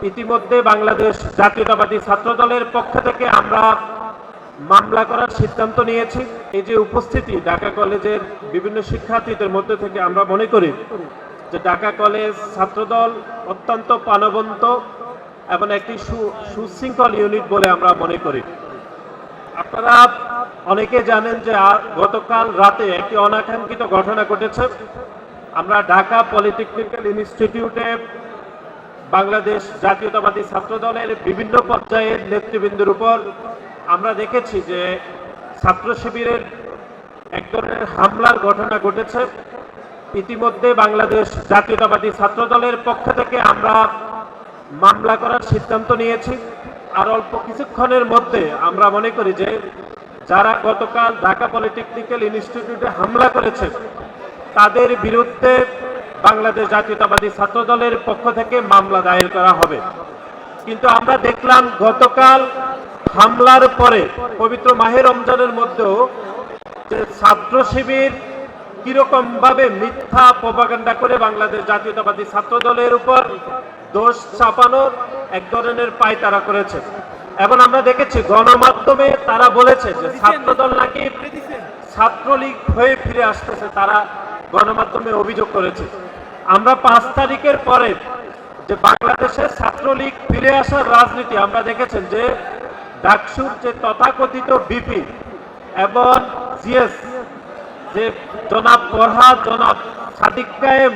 ইতিমধ্যে বাংলাদেশ জাতীয়তাবাদী ছাত্রদলের পক্ষ থেকে আমরা মামলা করার সিদ্ধান্ত নিয়েছি। এই যে উপস্থিতি ঢাকা কলেজের বিভিন্ন শিক্ষার্থীদের মধ্যে থেকে আমরা মনে করি যে ঢাকা কলেজ ছাত্রদল অত্যন্ত প্রাণবন্ত এবং একটি সুশৃঙ্খল ইউনিট বলে আমরা মনে করি। আপনারা অনেকে জানেন যে গতকাল রাতে একটি অনাকাঙ্ক্ষিত ঘটনা ঘটেছে। আমরা ঢাকা পলিটেকনিক্যাল ইনস্টিটিউটে বাংলাদেশ জাতীয়তাবাদী ছাত্রদলের বিভিন্ন পর্যায়ের নেতৃবৃন্দের উপর আমরা দেখেছি যে ছাত্র শিবিরের এক ধরনের হামলার ঘটনা ঘটেছে। ইতিমধ্যে বাংলাদেশ জাতীয়তাবাদী ছাত্রদলের পক্ষ থেকে আমরা মামলা করার সিদ্ধান্ত নিয়েছি। আর অল্প কিছুক্ষণের মধ্যে আমরা মনে করি যে যারা গতকাল ঢাকা পলিটেকনিক্যাল ইনস্টিটিউটে হামলা করেছে তাদের বিরুদ্ধে বাংলাদেশ জাতীয়তাবাদী ছাত্রদলের পক্ষ থেকে মামলা দায়ের করা হবে। কিন্তু আমরা দেখলাম গতকাল হামলার পরে পবিত্র মাহে রমজানের মধ্যেও যে ছাত্র শিবির কিরকম ভাবে মিথ্যা প্রপাগান্ডা করে বাংলাদেশ জাতীয়তাবাদী ছাত্রদলের উপর দোষ চাপানোর এক ধরনের পায়তারা করেছে। এবং আমরা দেখেছি গণমাধ্যমে তারা বলেছে যে ছাত্রদল নাকি ছাত্রলীগ হয়ে ফিরে আসতেছে, তারা গণমাধ্যমে অভিযোগ করেছে। আমরা 5 তারিখের পরে যে বাংলাদেশের ছাত্রলীগ ফিরে আসার রাজনীতি আমরা দেখেছেন যে ডাকসুর যে তথাকথিত বিপি এবং জিএস যে জনাব ফরহাদ জনাব সাদিক কায়েম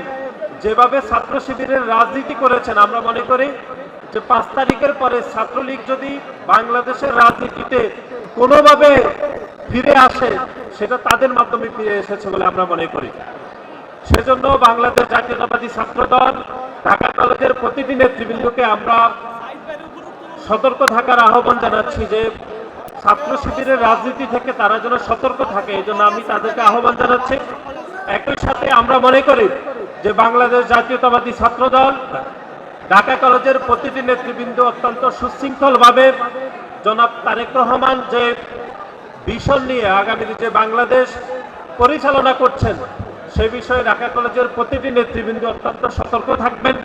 যেভাবে ছাত্র শিবিরের রাজনীতি করেছেন, আমরা মনে করি যে 5 তারিখের পরে ছাত্রলীগ যদি বাংলাদেশের রাজনীতিতে কোনোভাবে ফিরে আসে সেটা তাদের মাধ্যমে ফিরে এসেছে বলে আমরা মনে করি। সেজন্য বাংলাদেশ জাতীয়তাবাদী ছাত্রদল ঢাকা কলেজের প্রতিটি নেতৃবৃন্দকে আমরা সতর্ক থাকার আহ্বান জানাচ্ছি যে ছাত্র শিবিরের রাজনীতি থেকে তারা যেন সতর্ক থাকে, এই জন্য আমি তাদেরকে আহ্বান জানাচ্ছি। একই সাথে আমরা মনে করি যে বাংলাদেশ জাতীয়তাবাদী ছাত্রদল ঢাকা কলেজের প্রতিটি নেতৃবৃন্দ অত্যন্ত সুশৃঙ্খলভাবে জনাব তারেক রহমান যে ভিশন নিয়ে আগামীতে যে বাংলাদেশ পরিচালনা করছেন সে বিষয়ে ঢাকা কলেজের প্রতিটি নেতৃবৃন্দ অত্যন্ত সতর্ক থাকবেন।